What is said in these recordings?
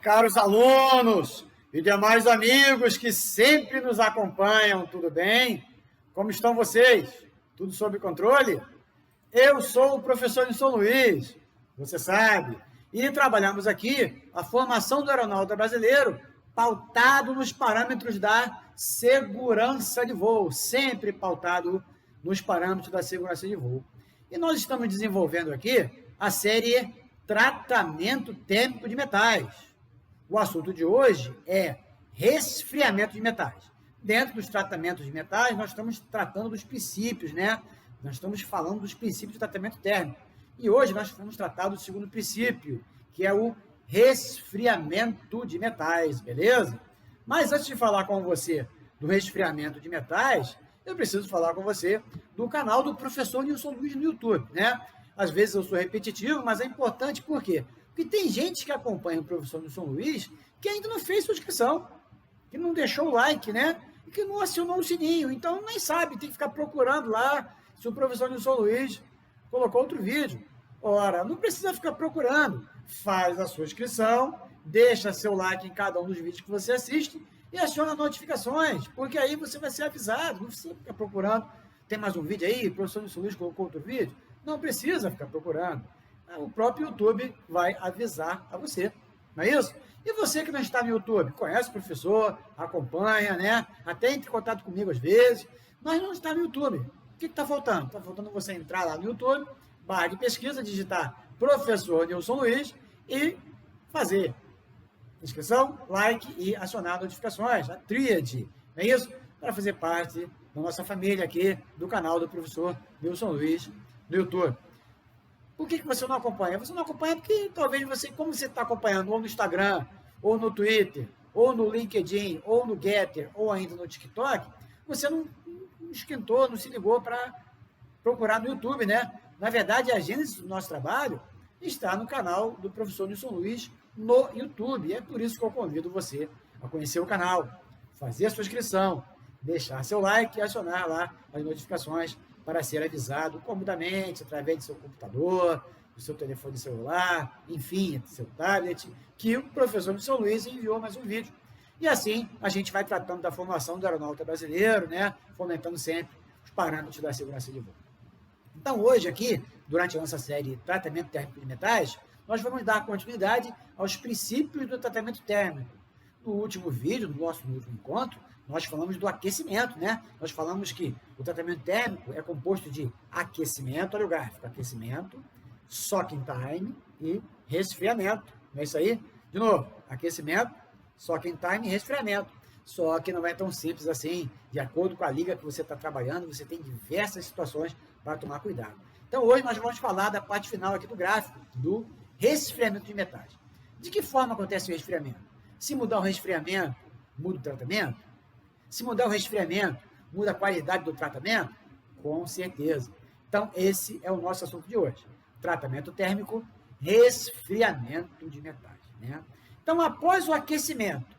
Caros alunos e demais amigos que sempre nos acompanham, tudo bem? Como estão vocês? Tudo sob controle? Eu sou o professor Nilson Luiz, você sabe, e trabalhamos aqui a formação do aeronauta brasileiro pautado nos parâmetros da segurança de voo, sempre pautado nos parâmetros da segurança de voo. E nós estamos desenvolvendo aqui a série Tratamento Térmico de Metais. O assunto de hoje é resfriamento de metais. Dentro dos tratamentos de metais, nós estamos tratando dos princípios, né? Nós estamos falando dos princípios de tratamento térmico. E hoje nós vamos tratar do segundo princípio, que é o resfriamento de metais, beleza? Mas antes de falar com você do resfriamento de metais, eu preciso falar com você do canal do professor Nilson Luiz no YouTube, né? Às vezes eu sou repetitivo, mas é importante por quê? Porque tem gente que acompanha o professor Nilson Luiz que ainda não fez sua inscrição, que não deixou o like, né? E que não acionou o sininho. Então nem sabe, tem que ficar procurando lá se o professor Nilson Luiz colocou outro vídeo. Ora, não precisa ficar procurando. Faz a sua inscrição, deixa seu like em cada um dos vídeos que você assiste e aciona notificações, porque aí você vai ser avisado. Não precisa ficar procurando. Tem mais um vídeo aí, o professor Nilson Luiz colocou outro vídeo. Não precisa ficar procurando. O próprio YouTube vai avisar a você. Não é isso? E você que não está no YouTube, conhece o professor, acompanha, né? Até entre em contato comigo às vezes, mas não está no YouTube. O que está faltando? Está faltando você entrar lá no YouTube, barra de pesquisa, digitar professor Nilson Luiz e fazer inscrição, like e acionar notificações, a tríade, não é isso? Para fazer parte da nossa família aqui, do canal do professor Nilson Luiz no YouTube. Por que você não acompanha? Você não acompanha porque talvez você, como você está acompanhando ou no Instagram, ou no Twitter, ou no LinkedIn, ou no Getter, ou ainda no TikTok, você não esquentou, não se ligou para procurar no YouTube, né? Na verdade, a gênese do nosso trabalho está no canal do professor Nilson Luiz no YouTube. E é por isso que eu convido você a conhecer o canal, fazer a sua inscrição, deixar seu like e acionar lá as notificações para ser avisado comodamente, através do seu computador, do seu telefone celular, enfim, do seu tablet, que o professor Nilson Luiz enviou mais um vídeo. E assim, a gente vai tratando da formação do aeronauta brasileiro, né, fomentando sempre os parâmetros da segurança de voo. Então, hoje aqui, durante a nossa série Tratamento Térmico de Metais, nós vamos dar continuidade aos princípios do tratamento térmico. No último vídeo, no último encontro, nós falamos do aquecimento, né? Nós falamos que o tratamento térmico é composto de aquecimento, olha o gráfico, aquecimento, soaking time e resfriamento. Não é isso aí? De novo, aquecimento, soaking time e resfriamento. Só que não é tão simples assim. De acordo com a liga que você está trabalhando, você tem diversas situações para tomar cuidado. Então, hoje nós vamos falar da parte final aqui do gráfico, do resfriamento de metais. De que forma acontece o resfriamento? Se mudar o resfriamento, muda o tratamento? Se mudar o resfriamento, muda a qualidade do tratamento? Com certeza. Então, esse é o nosso assunto de hoje. Tratamento térmico, resfriamento de metais, né? Então, após o aquecimento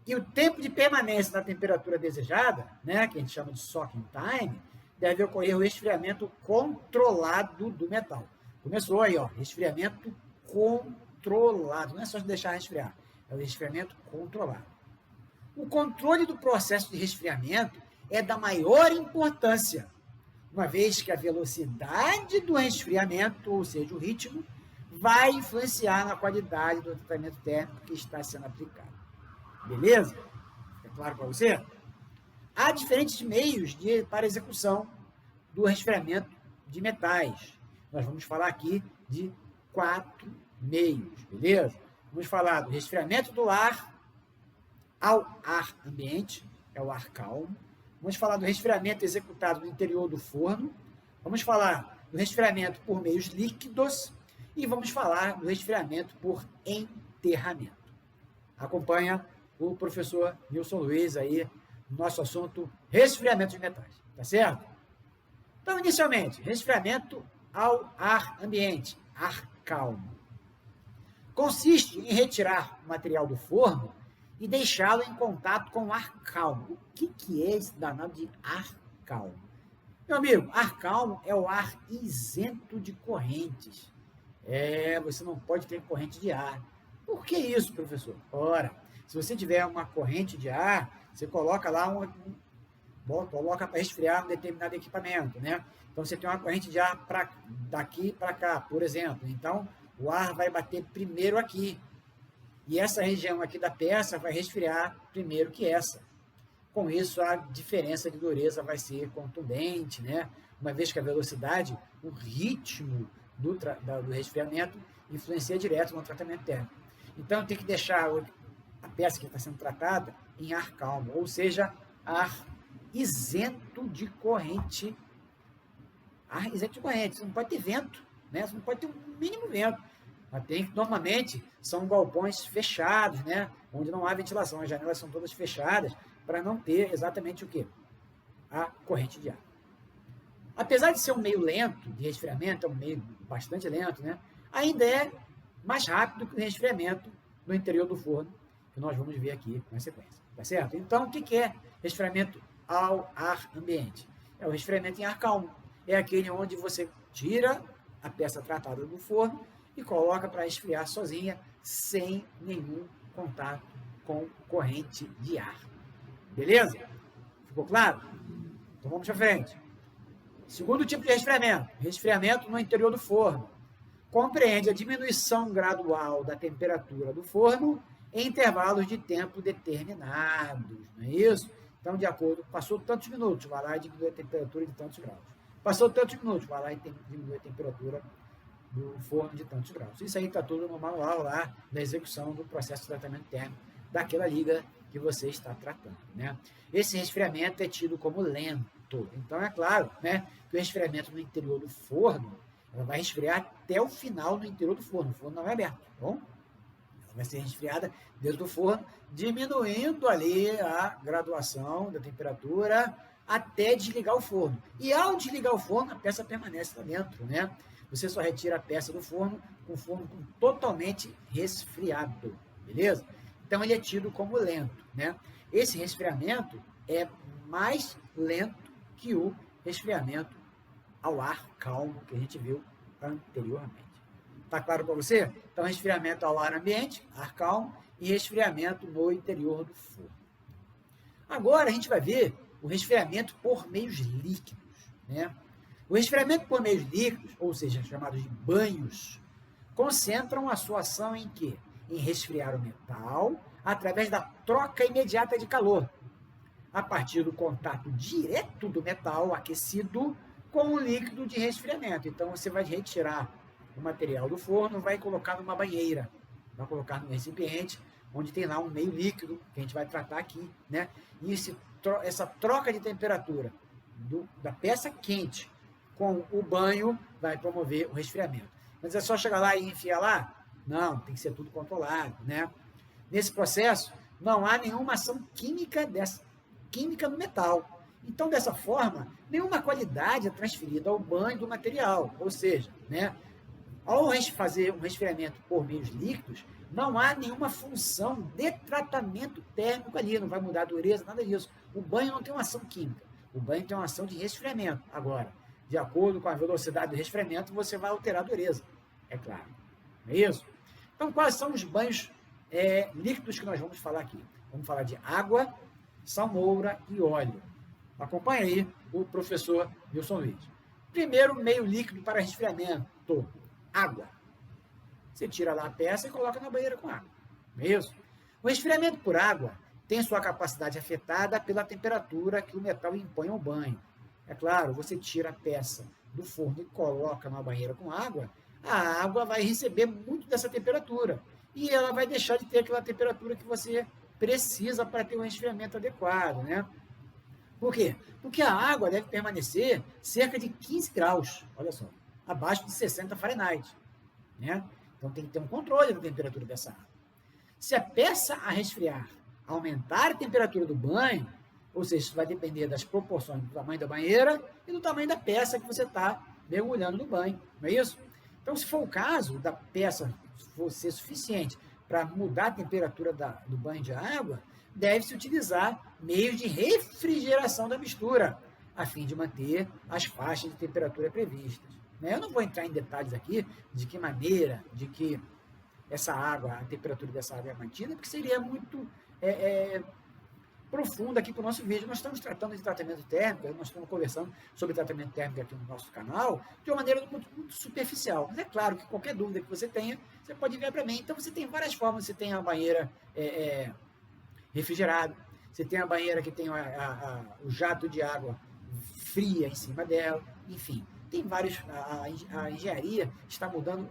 e o tempo de permanência na temperatura desejada, né, que a gente chama de soaking time, deve ocorrer o resfriamento controlado do metal. Começou aí, ó, resfriamento controlado. Não é só deixar resfriar, é o resfriamento controlado. O controle do processo de resfriamento é da maior importância, uma vez que a velocidade do resfriamento, ou seja, o ritmo, vai influenciar na qualidade do tratamento térmico que está sendo aplicado. Beleza? É claro para você? Há diferentes meios para execução do resfriamento de metais. Nós vamos falar aqui de 4 meios, beleza? Vamos falar do resfriamento do ar ao ar ambiente, é o ar calmo. Vamos falar do resfriamento executado no interior do forno. Vamos falar do resfriamento por meios líquidos e vamos falar do resfriamento por enterramento. Acompanha o professor Nilson Luiz aí no nosso assunto resfriamento de metais, tá certo? Então, inicialmente, resfriamento ao ar ambiente, ar calmo. Consiste em retirar o material do forno e deixá-lo em contato com o ar calmo. O que é esse danado de ar calmo? Meu amigo, ar calmo é o ar isento de correntes. Você não pode ter corrente de ar. Por que isso, professor? Ora, se você tiver uma corrente de ar, você coloca lá coloca para resfriar um determinado equipamento, né? Então, você tem uma corrente de ar daqui para cá, por exemplo. Então, o ar vai bater primeiro aqui. E essa região aqui da peça vai resfriar primeiro que essa. Com isso, a diferença de dureza vai ser contundente, né? Uma vez que a velocidade, o ritmo do resfriamento influencia direto no tratamento térmico. Então, tem que deixar a peça que está sendo tratada em ar calmo, ou seja, ar isento de corrente. Ar isento de corrente, você não pode ter vento, né? Você não pode ter um mínimo vento. Normalmente, são galpões fechados, né? Onde não há ventilação, as janelas são todas fechadas, para não ter exatamente o quê? A corrente de ar. Apesar de ser um meio lento de resfriamento, é um meio bastante lento, né? Ainda é mais rápido que o resfriamento no interior do forno, que nós vamos ver aqui na sequência, tá certo? Então, o que é resfriamento ao ar ambiente? É o resfriamento em ar calmo. É aquele onde você tira a peça tratada do forno e coloca para esfriar sozinha, sem nenhum contato com corrente de ar. Beleza? Ficou claro? Então vamos para frente. Segundo tipo de resfriamento, resfriamento no interior do forno. Compreende a diminuição gradual da temperatura do forno em intervalos de tempo determinados, não é isso? Então, de acordo, passou tantos minutos, vai lá e diminui a temperatura de tantos graus. Passou tantos minutos, vai lá e diminui a temperatura do forno de tantos graus. Isso aí está tudo no manual lá da execução do processo de tratamento térmico daquela liga que você está tratando, né? Esse resfriamento é tido como lento. Então, é claro, né, que o resfriamento no interior do forno, ela vai resfriar até o final no interior do forno. O forno não é aberto, tá bom? Ela vai ser resfriada dentro do forno, diminuindo ali a graduação da temperatura até desligar o forno. E ao desligar o forno, a peça permanece lá dentro, né? Você só retira a peça do forno com o forno totalmente resfriado, beleza? Então, ele é tido como lento, né? Esse resfriamento é mais lento que o resfriamento ao ar calmo que a gente viu anteriormente. Tá claro para você? Então, resfriamento ao ar ambiente, ar calmo, e resfriamento no interior do forno. Agora, a gente vai ver o resfriamento por meios líquidos, né? O resfriamento por meios líquidos, ou seja, chamados de banhos, concentram a sua ação em quê? Em resfriar o metal através da troca imediata de calor, a partir do contato direto do metal aquecido com o líquido de resfriamento. Então, você vai retirar o material do forno, vai colocar numa banheira, vai colocar num recipiente, onde tem lá um meio líquido, que a gente vai tratar aqui, né? E essa troca de temperatura da peça quente com o banho vai promover o resfriamento. Mas é só chegar lá e enfiar lá? Não, tem que ser tudo controlado, né? Nesse processo, não há nenhuma ação química no metal. Então, dessa forma, nenhuma qualidade é transferida ao banho do material. Ou seja, né, ao fazer um resfriamento por meios líquidos, não há nenhuma função de tratamento térmico ali, não vai mudar a dureza, nada disso. O banho não tem uma ação química, o banho tem uma ação de resfriamento. Agora, de acordo com a velocidade do resfriamento, você vai alterar a dureza, é claro. Não é isso? Então, quais são os banhos líquidos que nós vamos falar aqui? Vamos falar de água, salmoura e óleo. Acompanhe aí o professor Wilson Luiz. Primeiro, meio líquido para resfriamento, água. Você tira lá a peça e coloca na banheira com água. Não é isso? O resfriamento por água tem sua capacidade afetada pela temperatura que o metal impõe ao banho. É claro, você tira a peça do forno e coloca na banheira com água, a água vai receber muito dessa temperatura e ela vai deixar de ter aquela temperatura que você precisa para ter um resfriamento adequado, né? Por quê? Porque a água deve permanecer cerca de 15 graus, olha só, abaixo de 60 Fahrenheit, né? Então tem que ter um controle da temperatura dessa água. Se a peça a resfriar aumentar a temperatura do banho, ou seja, isso vai depender das proporções do tamanho da banheira e do tamanho da peça que você está mergulhando no banho, não é isso? Então, se for o caso da peça for ser suficiente para mudar a temperatura do banho de água, deve-se utilizar meios de refrigeração da mistura, a fim de manter as faixas de temperatura previstas. Eu não vou entrar em detalhes aqui de que maneira, de que essa água, a temperatura dessa água é mantida, porque seria muito profunda aqui para o nosso vídeo. Nós estamos tratando de tratamento térmico, nós estamos conversando sobre tratamento térmico aqui no nosso canal, de uma maneira muito superficial. Mas é claro que qualquer dúvida que você tenha, você pode enviar para mim. Então, você tem várias formas. Você tem a banheira refrigerada, você tem a banheira que tem o jato de água fria em cima dela, enfim. Tem vários... A engenharia está mudando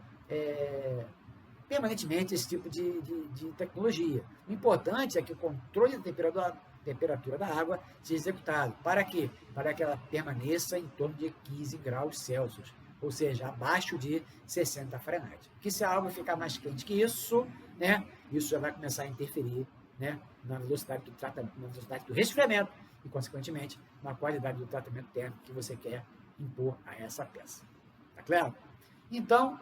permanentemente esse tipo de tecnologia. O importante é que o controle da temperatura da água seja executado. Para quê? Para que ela permaneça em torno de 15 graus Celsius, ou seja, abaixo de 60 Fahrenheit. Porque se a água ficar mais quente que isso, né, isso já vai começar a interferir, né, na velocidade do tratamento, na velocidade do resfriamento e, consequentemente, na qualidade do tratamento térmico que você quer impor a essa peça. Tá claro? Então,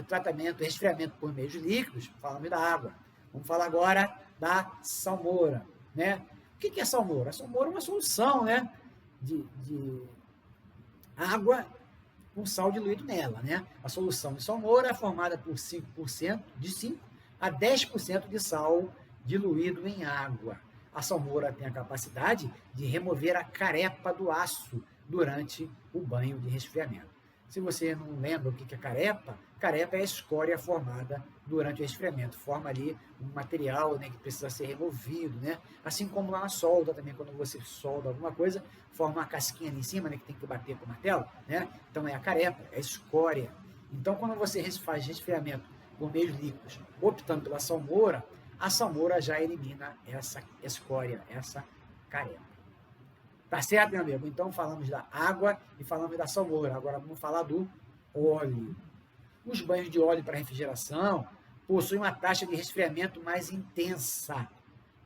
tratamento, resfriamento por meios líquidos, falamos da água. Vamos falar agora da salmoura, né? O que é salmoura? A salmoura é uma solução, né, de água com sal diluído nela, né? A solução de salmoura é formada por 5%, de 5 a 10% de sal diluído em água. A salmoura tem a capacidade de remover a carepa do aço durante o banho de resfriamento. Se você não lembra o que é carepa, carepa é a escória formada durante o resfriamento. Forma ali um material, né, que precisa ser removido, né? Assim como lá na solda também, quando você solda alguma coisa, forma uma casquinha ali em cima, né, que tem que bater com o martelo, né? Então é a carepa, é a escória. Então, quando você faz resfriamento por meios líquidos, optando pela salmoura, a salmoura já elimina essa escória, essa carepa. Tá certo, meu amigo? Então, falamos da água e falamos da salmoura. Agora, vamos falar do óleo. Os banhos de óleo para refrigeração possuem uma taxa de resfriamento mais intensa,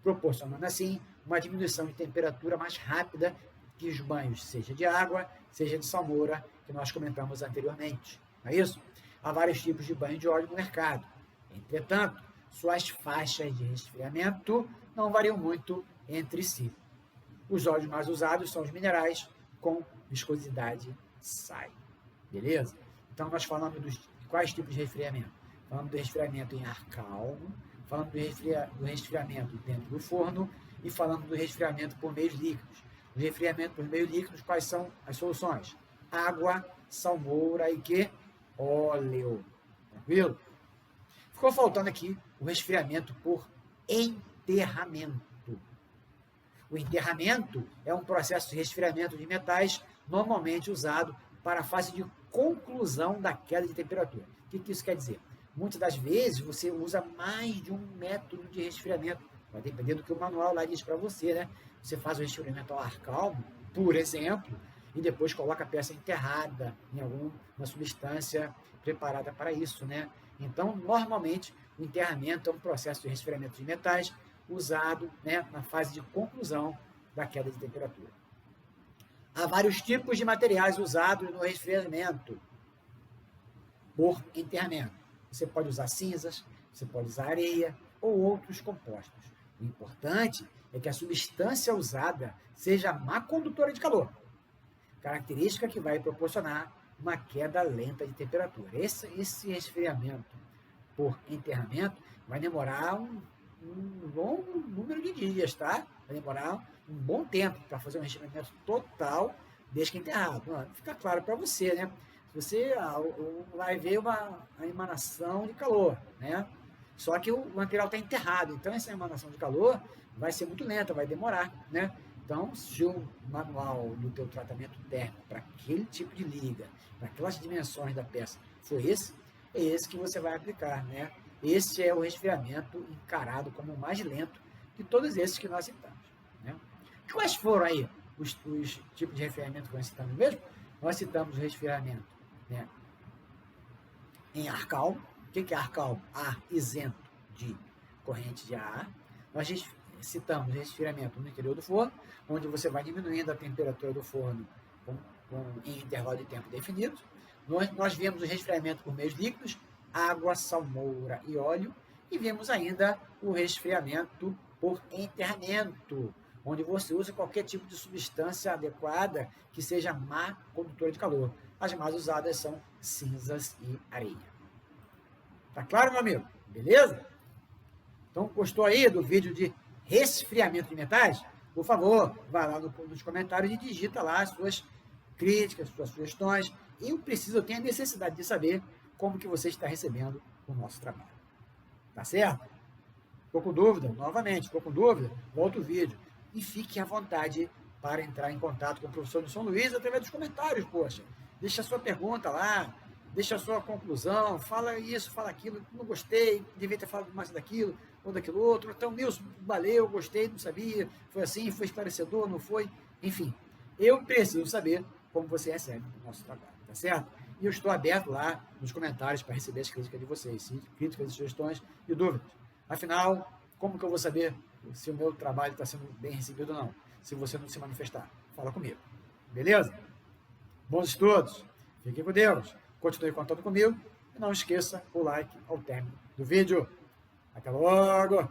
proporcionando, assim, uma diminuição de temperatura mais rápida que os banhos, seja de água, seja de salmoura, que nós comentamos anteriormente. Não é isso? Há vários tipos de banho de óleo no mercado. Entretanto, suas faixas de resfriamento não variam muito entre si. Os óleos mais usados são os minerais com viscosidade SAI. Beleza? Então, nós falamos de quais tipos de resfriamento? Falamos do resfriamento em ar calmo, falamos do resfriamento dentro do forno e falamos do resfriamento por meios líquidos. O resfriamento por meios líquidos, quais são as soluções? Água, salmoura e óleo. Tranquilo? Ficou faltando aqui o resfriamento por enterramento. O enterramento é um processo de resfriamento de metais normalmente usado para a fase de conclusão da queda de temperatura. O que isso quer dizer? Muitas das vezes você usa mais de um método de resfriamento. Vai depender do que o manual lá diz para você, né? Você faz o resfriamento ao ar calmo, por exemplo, e depois coloca a peça enterrada em alguma substância preparada para isso, né? Então, normalmente, o enterramento é um processo de resfriamento de metais usado, né, na fase de conclusão da queda de temperatura. Há vários tipos de materiais usados no resfriamento por enterramento. Você pode usar cinzas, você pode usar areia ou outros compostos. O importante é que a substância usada seja má condutora de calor, característica que vai proporcionar uma queda lenta de temperatura. Esse resfriamento por enterramento vai demorar um longo número de dias, tá? Vai demorar um bom tempo para fazer um resfriamento total desde que enterrado. Fica claro para você, né? Você vai ver uma emanação de calor, né? Só que o material está enterrado, então essa emanação de calor vai ser muito lenta, vai demorar, né? Então, se o manual do teu tratamento térmico para aquele tipo de liga, para aquelas dimensões da peça, for esse, é esse que você vai aplicar, né? Esse é o resfriamento encarado como o mais lento de todos esses que nós citamos, né? Quais foram aí os tipos de resfriamento que nós citamos mesmo? Nós citamos o resfriamento, né, em ar calmo. O que é ar calmo? Ar isento de corrente de ar. Nós citamos resfriamento no interior do forno, onde você vai diminuindo a temperatura do forno em intervalo de tempo definido. Nós vimos o resfriamento por meios líquidos, água, salmoura e óleo, e vimos ainda o resfriamento por enterramento, onde você usa qualquer tipo de substância adequada que seja má condutora de calor. As mais usadas são cinzas e areia. Tá claro, meu amigo? Beleza? Então, gostou aí do vídeo de resfriamento de metais? Por favor, vá lá nos comentários e digita lá as suas críticas, suas sugestões. Eu tenho a necessidade de saber como que você está recebendo o nosso trabalho. Tá certo? Ficou com dúvida? Novamente, ficou com dúvida? Volta o vídeo. E fique à vontade para entrar em contato com o professor São Luís através dos comentários, poxa. Deixa a sua pergunta lá, deixa a sua conclusão, fala isso, fala aquilo, não gostei, devia ter falado mais daquilo ou daquilo outro. Então, Nilson, valeu, gostei, não sabia, foi assim, foi esclarecedor, não foi? Enfim, eu preciso saber como você recebe o nosso trabalho, tá certo? E eu estou aberto lá nos comentários para receber as críticas de vocês, críticas, sugestões e dúvidas. Afinal, como que eu vou saber se o meu trabalho está sendo bem recebido ou não? Se você não se manifestar, fala comigo. Beleza? Bons estudos. Fiquem com Deus. Continue contando comigo. E não esqueça o like ao término do vídeo. Até logo!